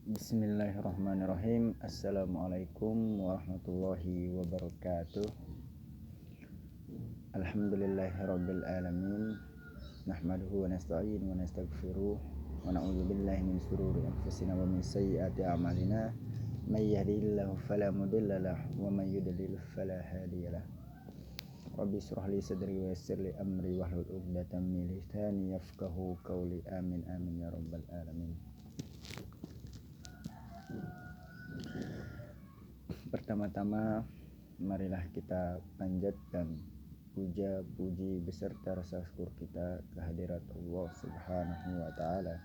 Bismillahirrahmanirrahim. Assalamualaikum warahmatullahi wabarakatuh. Alhamdulillahirabbil alamin. Nahmaduhu wa nasta'inu wa nastaghfiruh wa na'udzu billahi min shururi anfusina wa min sayyiati a'malina. May yahdihillahu fala mudilla lahu wa may yudlil fala hadiyalah. Rabbi shrah li sadri wa yassir li amri wahlul 'uqdatam min lisani yafqahu qawli. Amin amin ya rabbal alamin. Pertama-tama marilah kita panjatkan puja puji beserta rasa syukur kita kehadirat Allah Subhanahu wa taala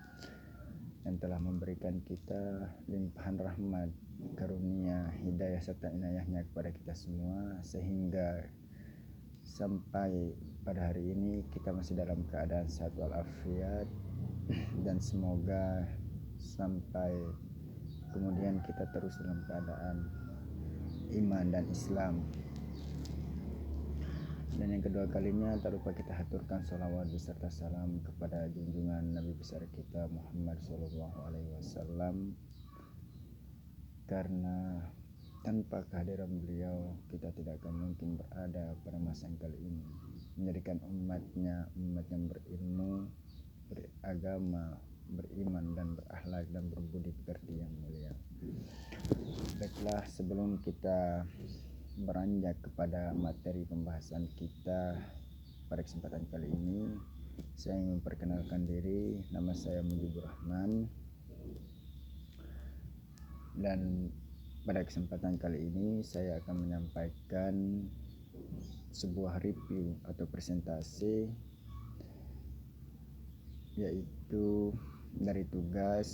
yang telah memberikan kita limpahan rahmat, karunia, hidayah serta inayahnya kepada kita semua, sehingga sampai pada hari ini kita masih dalam keadaan sehat walafiat, dan semoga sampai kemudian kita terus dalam keadaan iman dan Islam. Dan yang kedua kalinya tak lupa kita haturkan sholawat beserta salam kepada junjungan Nabi besar kita Muhammad SAW, karena tanpa kehadiran beliau kita tidak akan mungkin berada pada masa yang kali ini, menjadikan umat yang berilmu, beragama, beriman dan berakhlak dan berbudi pekerti yang mulia. Baiklah, sebelum kita beranjak kepada materi pembahasan kita pada kesempatan kali ini, saya ingin memperkenalkan diri. Nama saya Mujibur Rahman, dan pada kesempatan kali ini saya akan menyampaikan sebuah review atau presentasi, yaitu dari tugas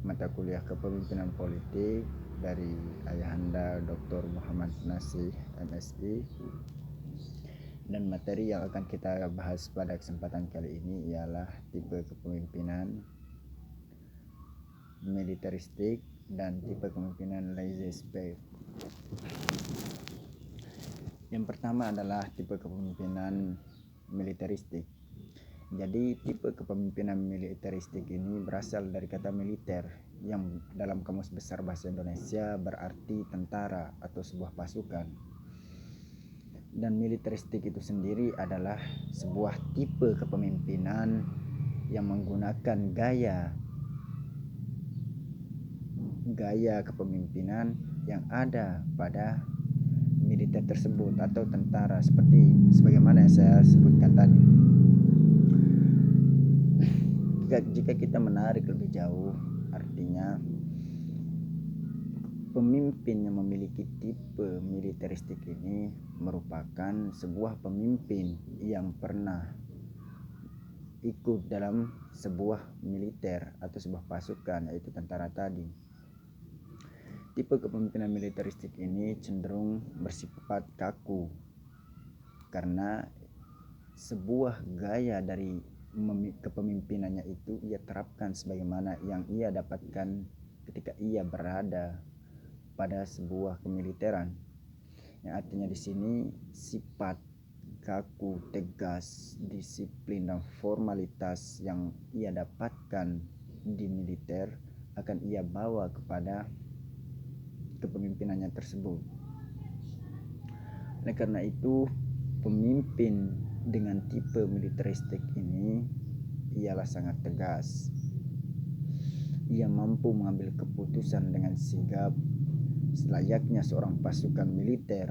mata kuliah Kepemimpinan Politik dari Ayahanda Dr. Muhammad Nasih MSI. Dan materi yang akan kita bahas pada kesempatan kali ini ialah tipe kepemimpinan militeristik dan tipe kepemimpinan laissez-faire. Yang pertama adalah tipe kepemimpinan militeristik. Jadi tipe kepemimpinan militeristik ini berasal dari kata militer, yang dalam Kamus Besar Bahasa Indonesia berarti tentara atau sebuah pasukan. Dan militeristik itu sendiri adalah sebuah tipe kepemimpinan yang menggunakan gaya kepemimpinan yang ada pada militer tersebut atau tentara, seperti sebagaimana yang saya sebutkan tadi. Jika kita menarik lebih jauh, artinya pemimpin yang memiliki tipe militeristik ini merupakan sebuah pemimpin yang pernah ikut dalam sebuah militer atau sebuah pasukan, yaitu tentara tadi. Tipe kepemimpinan militeristik ini cenderung bersifat kaku, karena sebuah gaya dari kepemimpinannya itu ia terapkan sebagaimana yang ia dapatkan ketika ia berada pada sebuah kemiliteran, yang artinya di sini sifat kaku, tegas, disiplin dan formalitas yang ia dapatkan di militer akan ia bawa kepada kepemimpinannya tersebut. Oleh karena itu, pemimpin dengan tipe militeristik ini ialah sangat tegas. Ia mampu mengambil keputusan dengan sigap selayaknya seorang pasukan militer.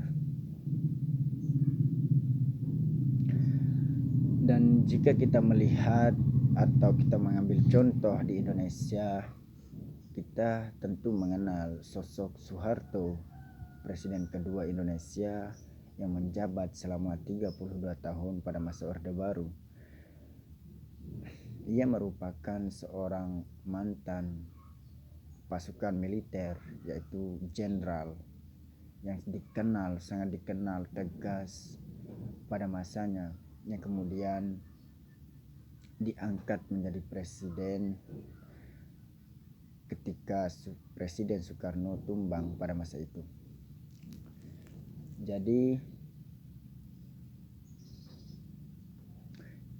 Dan jika kita melihat atau kita mengambil contoh di Indonesia, kita tentu mengenal sosok Soeharto, Presiden kedua Indonesia yang menjabat selama 32 tahun pada masa Orde Baru. Ia merupakan seorang mantan pasukan militer, yaitu jenderal yang sangat dikenal tegas pada masanya, yang kemudian diangkat menjadi presiden ketika Presiden Soekarno tumbang pada masa itu. Jadi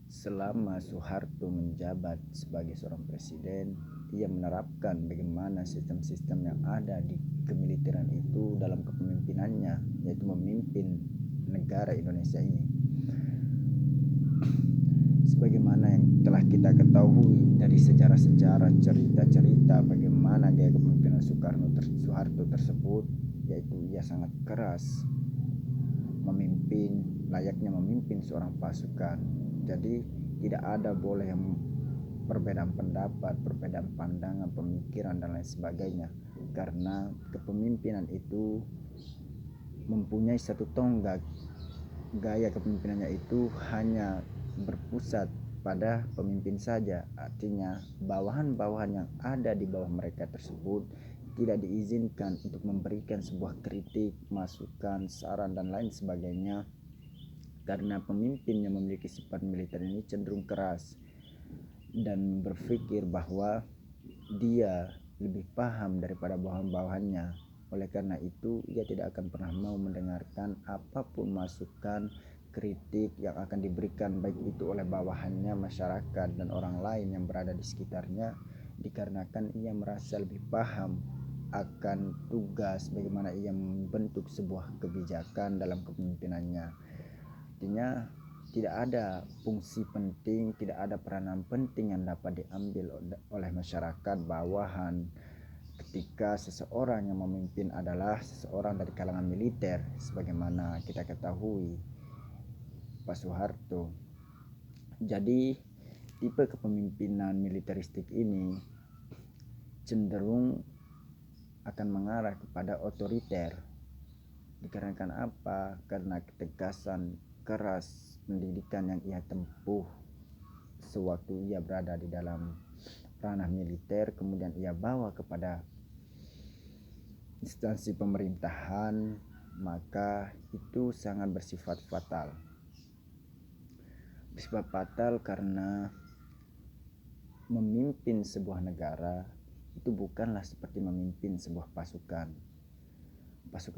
selama Soeharto menjabat sebagai seorang presiden, ia menerapkan bagaimana sistem-sistem yang ada di kemiliteran itu dalam kepemimpinannya, yaitu memimpin negara Indonesia ini. Sebagaimana yang telah kita ketahui dari sejarah-sejarah, cerita-cerita bagaimana gaya kepemimpinan Soeharto tersebut, yaitu ia sangat keras memimpin, layaknya memimpin seorang pasukan. Jadi tidak ada boleh perbedaan pendapat, perbedaan pandangan, pemikiran dan lain sebagainya, karena kepemimpinan itu mempunyai satu tonggak. Gaya kepemimpinannya itu hanya berpusat pada pemimpin saja, artinya bawahan-bawahan yang ada di bawah mereka tersebut tidak diizinkan untuk memberikan sebuah kritik, masukan, saran dan lain sebagainya, karena pemimpin yang memiliki sifat militer ini cenderung keras dan berpikir bahwa dia lebih paham daripada bawahan-bawahannya. Oleh karena itu, ia tidak akan pernah mau mendengarkan apapun masukan, kritik yang akan diberikan, baik itu oleh bawahannya, masyarakat, dan orang lain yang berada di sekitarnya, dikarenakan ia merasa lebih paham akan tugas bagaimana ia membentuk sebuah kebijakan dalam kepemimpinannya. Artinya tidak ada fungsi penting, tidak ada peranan penting yang dapat diambil oleh masyarakat bawahan ketika seseorang yang memimpin adalah seseorang dari kalangan militer, sebagaimana kita ketahui Pak Soeharto. Jadi tipe kepemimpinan militeristik ini cenderung akan mengarah kepada otoriter. Dikarenakan apa? Karena ketegasan keras pendidikan yang ia tempuh sewaktu ia berada di dalam ranah militer, kemudian ia bawa kepada instansi pemerintahan, maka itu sangat bersifat fatal. Bersifat fatal karena memimpin sebuah negara itu bukanlah seperti memimpin sebuah pasukan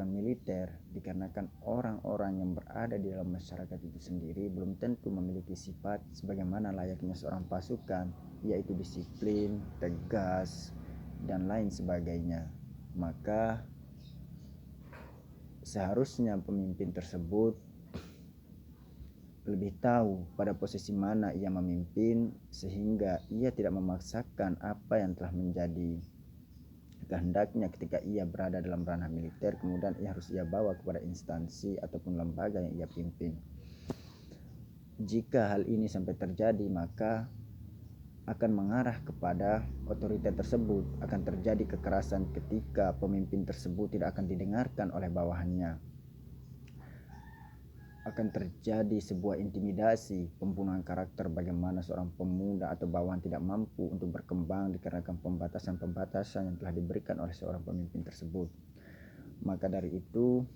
militer, dikarenakan orang-orang yang berada di dalam masyarakat itu sendiri belum tentu memiliki sifat sebagaimana layaknya seorang pasukan, yaitu disiplin, tegas, dan lain sebagainya. Maka seharusnya pemimpin tersebut lebih tahu pada posisi mana ia memimpin, sehingga ia tidak memaksakan apa yang telah menjadi kehendaknya ketika ia berada dalam ranah militer, kemudian ia harus bawa kepada instansi ataupun lembaga yang ia pimpin. Jika hal ini sampai terjadi, maka akan mengarah kepada otoriter tersebut, akan terjadi kekerasan ketika pemimpin tersebut tidak akan didengarkan oleh bawahannya, akan terjadi sebuah intimidasi, pembunuhan karakter, bagaimana seorang pemuda atau bawahan tidak mampu untuk berkembang dikarenakan pembatasan-pembatasan yang telah diberikan oleh seorang pemimpin tersebut. Maka dari itu,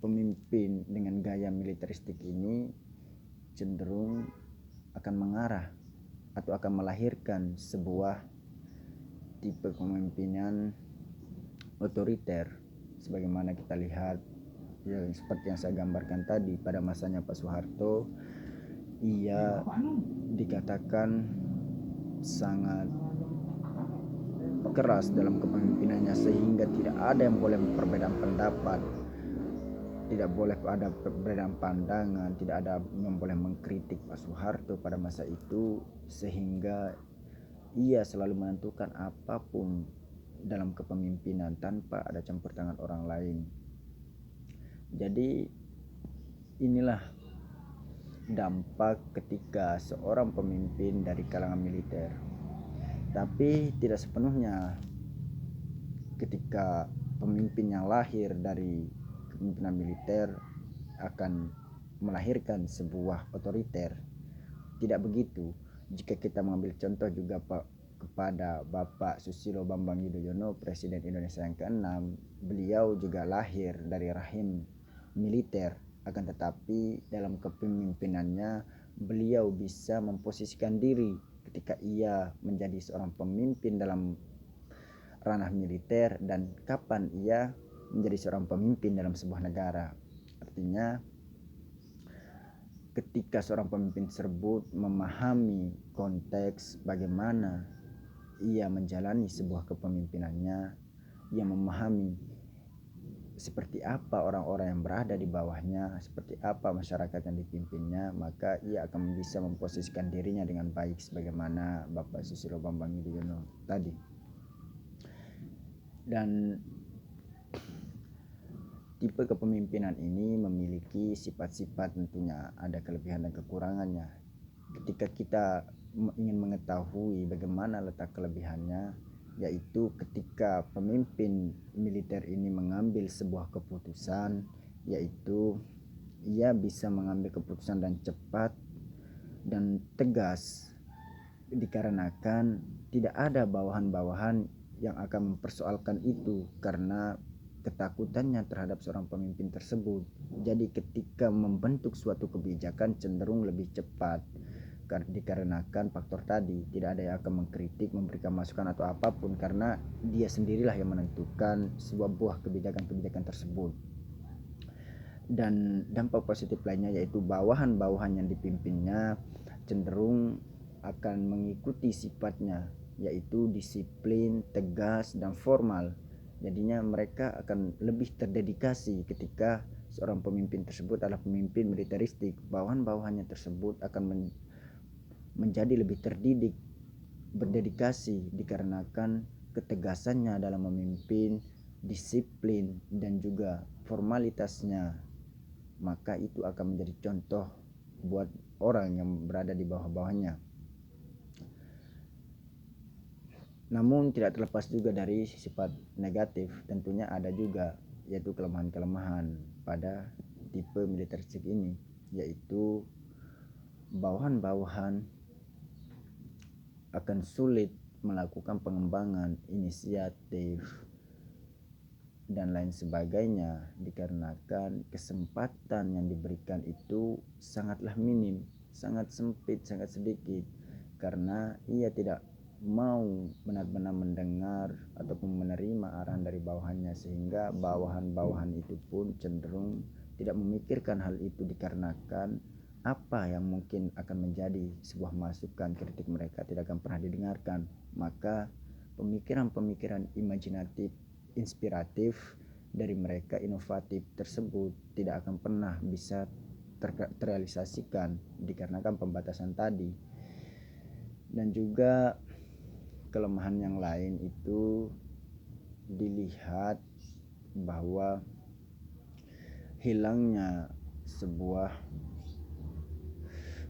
pemimpin dengan gaya militeristik ini cenderung akan mengarah atau akan melahirkan sebuah tipe kepemimpinan otoriter, sebagaimana kita lihat ya, seperti yang saya gambarkan tadi. Pada masanya Pak Soeharto, ia dikatakan sangat keras dalam kepemimpinannya, sehingga tidak ada yang boleh perbedaan pendapat, tidak boleh ada perbedaan pandangan, tidak ada yang boleh mengkritik Pak Soeharto pada masa itu, sehingga ia selalu menentukan apapun dalam kepemimpinan tanpa ada campur tangan orang lain. Jadi inilah dampak ketika seorang pemimpin dari kalangan militer. Tapi tidak sepenuhnya ketika pemimpin yang lahir dari kepemimpinan militer akan melahirkan sebuah otoriter. Tidak begitu. Jika kita mengambil contoh juga kepada Bapak Susilo Bambang Yudhoyono, Presiden Indonesia yang ke-6, beliau juga lahir dari rahim militer, akan tetapi dalam kepemimpinannya beliau bisa memposisikan diri ketika ia menjadi seorang pemimpin dalam ranah militer dan kapan ia menjadi seorang pemimpin dalam sebuah negara. Artinya ketika seorang pemimpin tersebut memahami konteks bagaimana ia menjalani sebuah kepemimpinannya, ia memahami seperti apa orang-orang yang berada di bawahnya, seperti apa masyarakat yang dipimpinnya, maka ia akan bisa memposisikan dirinya dengan baik sebagaimana Bapak Susilo Bambang Yudhoyono tadi. Dan tipe kepemimpinan ini memiliki sifat-sifat, tentunya ada kelebihan dan kekurangannya. Ketika kita ingin mengetahui bagaimana letak kelebihannya, yaitu ketika pemimpin militer ini mengambil sebuah keputusan, yaitu ia bisa mengambil keputusan dan cepat dan tegas, dikarenakan tidak ada bawahan-bawahan yang akan mempersoalkan itu karena ketakutannya terhadap seorang pemimpin tersebut. Jadi ketika membentuk suatu kebijakan cenderung lebih cepat, dikarenakan faktor tadi, tidak ada yang akan mengkritik, memberikan masukan atau apapun, karena dia sendirilah yang menentukan sebuah buah kebijakan-kebijakan tersebut. Dan dampak positif lainnya yaitu bawahan-bawahan yang dipimpinnya cenderung akan mengikuti sifatnya, yaitu disiplin, tegas, dan formal. Jadinya mereka akan lebih terdedikasi ketika seorang pemimpin tersebut adalah pemimpin militeristik. Bawahan-bawahannya tersebut akan menjadi lebih terdidik, berdedikasi, dikarenakan ketegasannya dalam memimpin, disiplin, dan juga formalitasnya. Maka itu akan menjadi contoh buat orang yang berada di bawah-bawahnya. Namun tidak terlepas juga dari sifat negatif, tentunya ada juga, yaitu kelemahan-kelemahan pada tipe militeristik ini, yaitu bawahan-bawahan akan sulit melakukan pengembangan inisiatif dan lain sebagainya, dikarenakan kesempatan yang diberikan itu sangatlah minim, sangat sempit, sangat sedikit, karena ia tidak mau benar-benar mendengar ataupun menerima arahan dari bawahannya, sehingga bawahan-bawahan itu pun cenderung tidak memikirkan hal itu, dikarenakan apa yang mungkin akan menjadi sebuah masukan kritik mereka tidak akan pernah didengarkan. Maka pemikiran-pemikiran imajinatif, inspiratif dari mereka, inovatif tersebut tidak akan pernah bisa terrealisasikan dikarenakan pembatasan tadi. Dan juga kelemahan yang lain itu dilihat bahwa hilangnya sebuah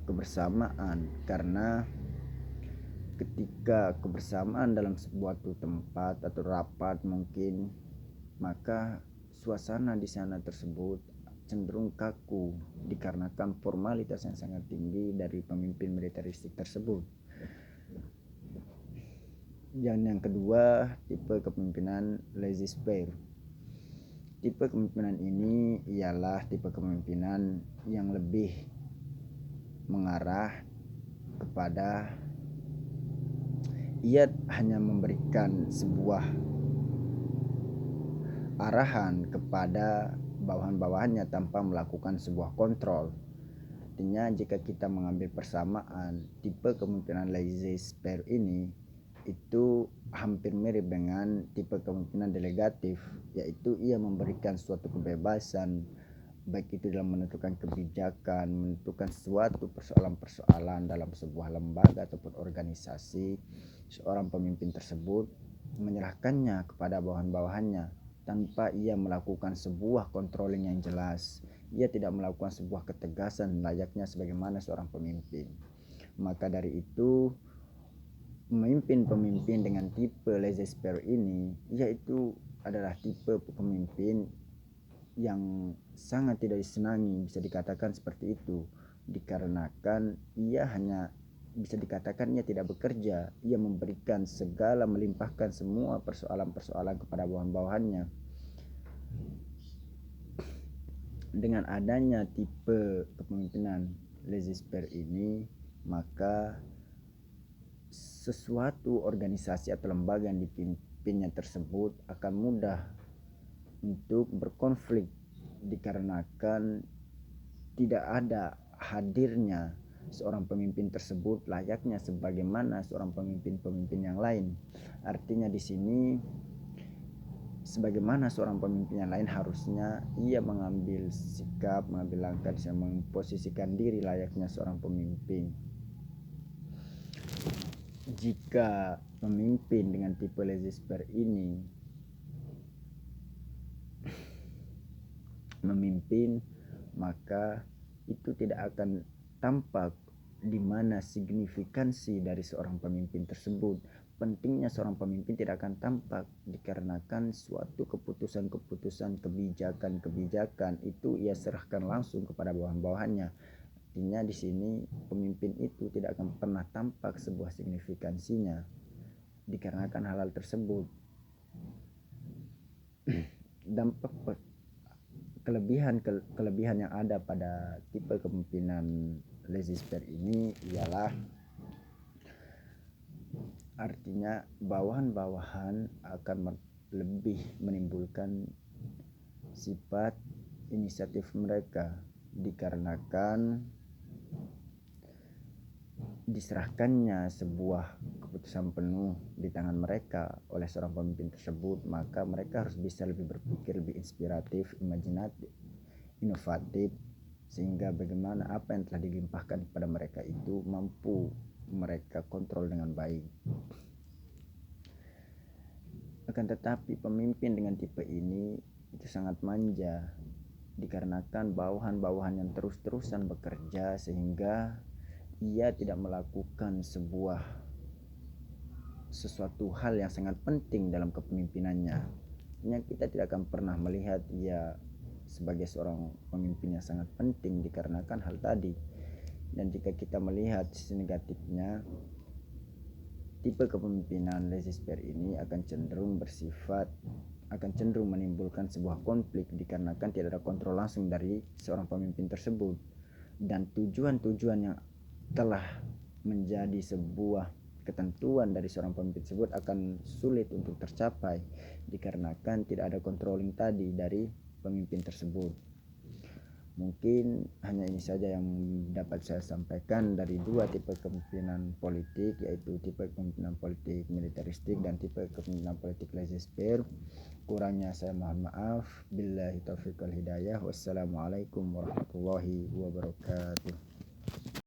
kebersamaan, karena ketika kebersamaan dalam sebuah tempat atau rapat mungkin, maka suasana di sana tersebut cenderung kaku dikarenakan formalitas yang sangat tinggi dari pemimpin militeristik tersebut. Yang kedua, tipe kepemimpinan laissez-faire. Tipe kepemimpinan ini ialah tipe kepemimpinan yang lebih mengarah kepada ia hanya memberikan sebuah arahan kepada bawahan-bawahannya tanpa melakukan sebuah kontrol. Artinya jika kita mengambil persamaan, tipe kepemimpinan laissez-faire ini itu hampir mirip dengan tipe kepemimpinan delegatif, yaitu ia memberikan suatu kebebasan, baik itu dalam menentukan kebijakan, menentukan suatu persoalan-persoalan dalam sebuah lembaga ataupun organisasi. Seorang pemimpin tersebut menyerahkannya kepada bawahan-bawahannya tanpa ia melakukan sebuah controlling yang jelas. Ia tidak melakukan sebuah ketegasan layaknya sebagaimana seorang pemimpin. Maka dari itu, pemimpin-pemimpin dengan tipe laissez-faire ini yaitu adalah tipe pemimpin yang sangat tidak disenangi, bisa dikatakan seperti itu, dikarenakan ia hanya bisa dikatakan ia tidak bekerja, ia memberikan segala, melimpahkan semua persoalan-persoalan kepada bawahan-bawahannya. Dengan adanya tipe kepemimpinan laissez-faire ini, maka sesuatu organisasi atau lembaga yang dipimpinnya tersebut akan mudah untuk berkonflik, dikarenakan tidak ada hadirnya seorang pemimpin tersebut layaknya sebagaimana seorang pemimpin-pemimpin yang lain. Artinya di sini sebagaimana seorang pemimpin yang lain harusnya ia mengambil sikap, mengambil langkah yang memposisikan diri layaknya seorang pemimpin. Jika pemimpin dengan tipe laissez-faire ini memimpin, maka itu tidak akan tampak di mana signifikansi dari seorang pemimpin tersebut. Pentingnya seorang pemimpin tidak akan tampak dikarenakan suatu keputusan-keputusan, kebijakan-kebijakan itu ia serahkan langsung kepada bawahan-bawahannya. Artinya di sini pemimpin itu tidak akan pernah tampak sebuah signifikansinya dikarenakan hal-hal tersebut. Dampak kelebihan yang ada pada tipe kepemimpinan laissez-faire ini ialah artinya bawahan-bawahan akan lebih menimbulkan sifat inisiatif mereka dikarenakan diserahkannya sebuah keputusan penuh di tangan mereka oleh seorang pemimpin tersebut, maka mereka harus bisa lebih berpikir, lebih inspiratif, imajinatif, inovatif, sehingga bagaimana apa yang telah dilimpahkan kepada mereka itu mampu mereka kontrol dengan baik. Akan tetapi pemimpin dengan tipe ini itu sangat manja dikarenakan bawahan-bawahan yang terus-terusan bekerja sehingga ia tidak melakukan sesuatu hal yang sangat penting dalam kepemimpinannya. Kita tidak akan pernah melihat ia sebagai seorang pemimpin yang sangat penting dikarenakan hal tadi. Dan jika kita melihat sisi negatifnya, tipe kepemimpinan laissez-faire ini akan cenderung menimbulkan sebuah konflik dikarenakan tidak ada kontrol langsung dari seorang pemimpin tersebut, dan tujuan-tujuan yang telah menjadi sebuah ketentuan dari seorang pemimpin tersebut akan sulit untuk tercapai dikarenakan tidak ada controlling tadi dari pemimpin tersebut. Mungkin hanya ini saja yang dapat saya sampaikan dari dua tipe kepemimpinan politik, yaitu tipe kepemimpinan politik militeristik dan tipe kepemimpinan politik laissez-faire. Kurangnya saya mohon maaf. Billahi taufiq wal hidayah. Wassalamualaikum warahmatullahi wabarakatuh.